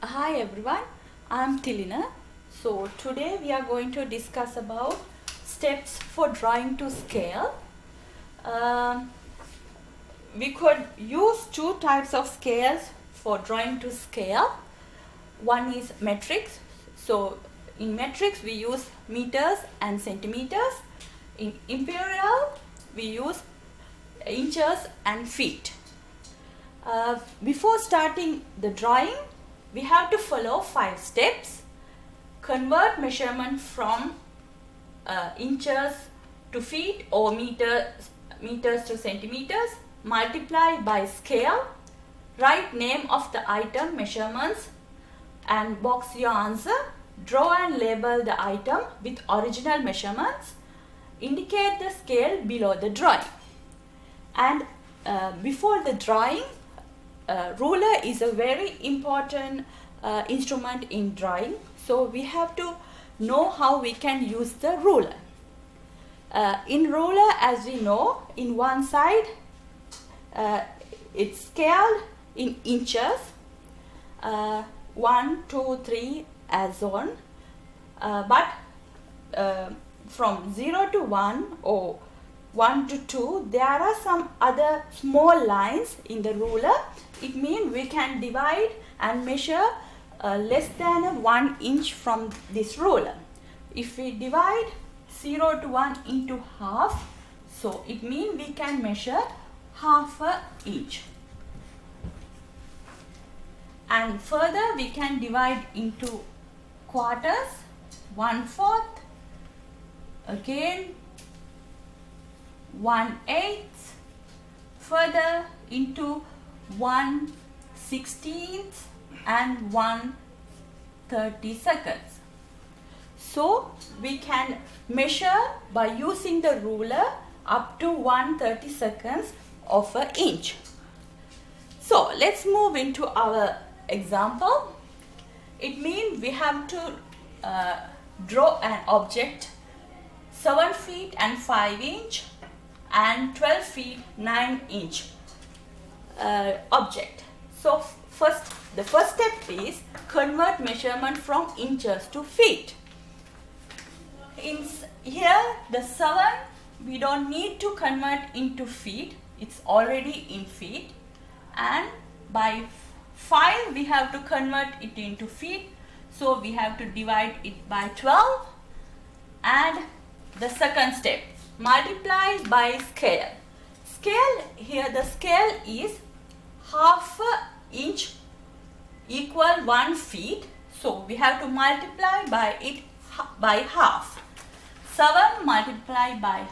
Hi everyone, I'm Tilina. So today we are going to discuss about steps for drawing to scale. We could use two types of scales for drawing to scale. One is metrics. So in metrics we use meters and centimeters. In imperial we use inches and feet. Before starting the drawing, we have to follow 5 steps. Convert measurement from inches to feet or meters to centimeters. Multiply by scale. Write name of the item, measurements, and box your answer. Draw and label the item with original measurements. Indicate the scale below the drawing. And before the drawing, ruler is a very important instrument in drawing, so we have to know how we can use the ruler. In ruler, as we know, in one side it's scaled in inches, 1, 2, 3 as on, but from 0 to 1 or 1 to 2, there are some other small lines in the ruler. It means we can divide and measure less than 1 inch from this ruler. If we divide 0 to 1 into half, so it means we can measure half an inch. And further we can divide into quarters, 1/4, again 1/8, further into 1/16 and 1/32. So we can measure by using the ruler up to 1/32 of an inch. So let's move into our example. It means we have to draw an object 7 feet and 5 inch and 12 feet 9 inch object. So the first step is convert measurement from inches to feet. In here the 7 we don't need to convert into feet, it's already in feet, and by 5 we have to convert it into feet, so we have to divide it by 12. And the second step, multiply by scale. Scale, here the scale is half inch equal 1 feet, so we have to multiply by it by half. 7 multiplied by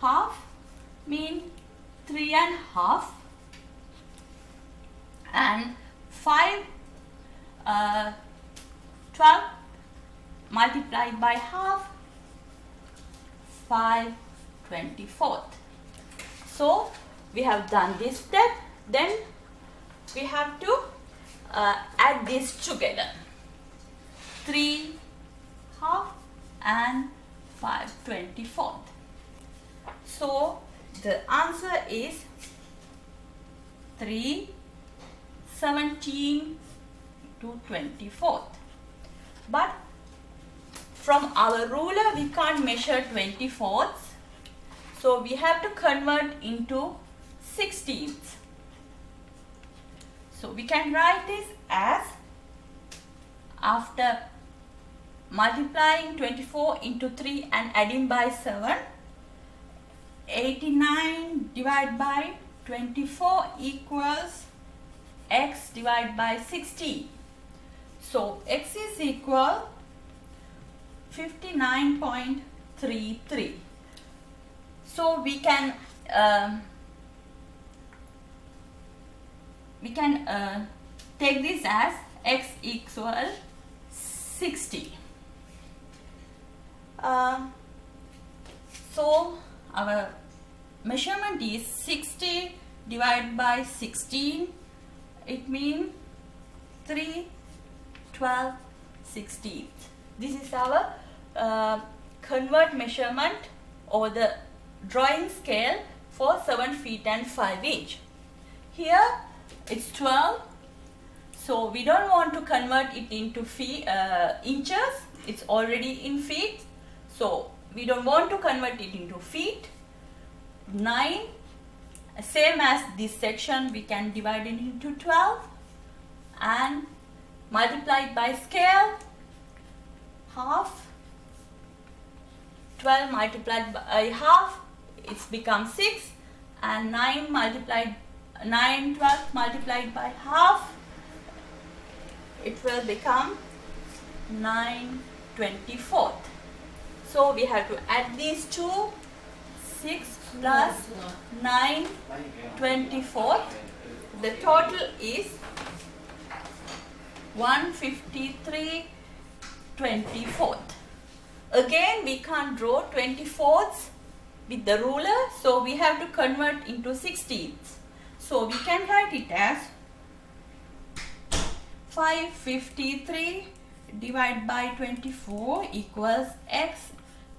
half mean 3.5, and 12 multiplied by half, 5/24. So we have done this step. Then we have to add this together, 3/2 and 5/24. So the answer is 3/17 to 24. But from our ruler we can't measure 24ths, so we have to convert into 16ths. So we can write this as, after multiplying 24 into 3 and adding by 7, 89 divided by 24 equals x divided by 16. So x is equal 59.33. So we can take this as x equal 60. So our measurement is 60 divided by 16. It means 3/12/16. This is our convert measurement or the drawing scale for 7 feet and 5 inch. Here it's 12, So we don't want to convert it into inches. It's already in feet. So we don't want to convert it into feet. 9, same as this section, we can divide it into 12 and multiply it by scale. Half. 12 multiplied by half, it's become 6, and 12 multiplied by half, it will become 9/24. So we have to add these two, 6 plus 9/24. The total is 153/24. Again, we can't draw 24ths with the ruler, so we have to convert into 16ths. So we can write it as 553 divided by 24 equals x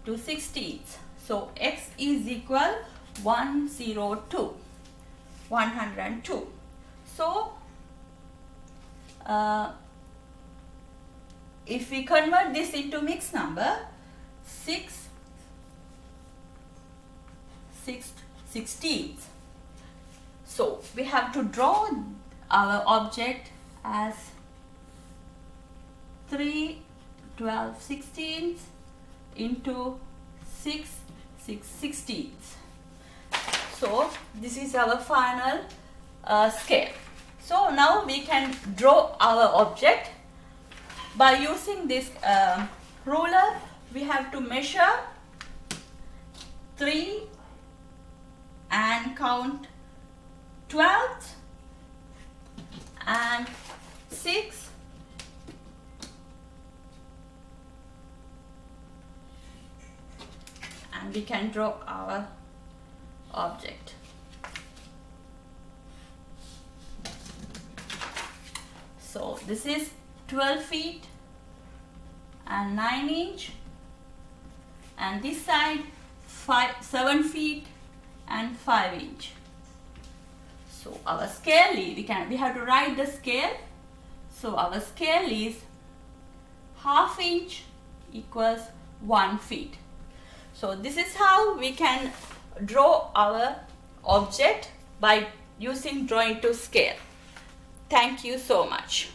to 16ths. So x is equal 102. So if we convert this into mixed number, 6/16. So we have to draw our object as 3/12/16 into 6/16. So this is our final scale. So now we can draw our object. By using this ruler, we have to measure 3 and count 12 and 6 and we can draw our object. So this is 12 feet and 9 inch, and this side 7 feet and 5 inch. So our scale is, we have to write the scale. So our scale is 1/2 inch equals 1 feet. So this is how we can draw our object by using drawing to scale. Thank you so much.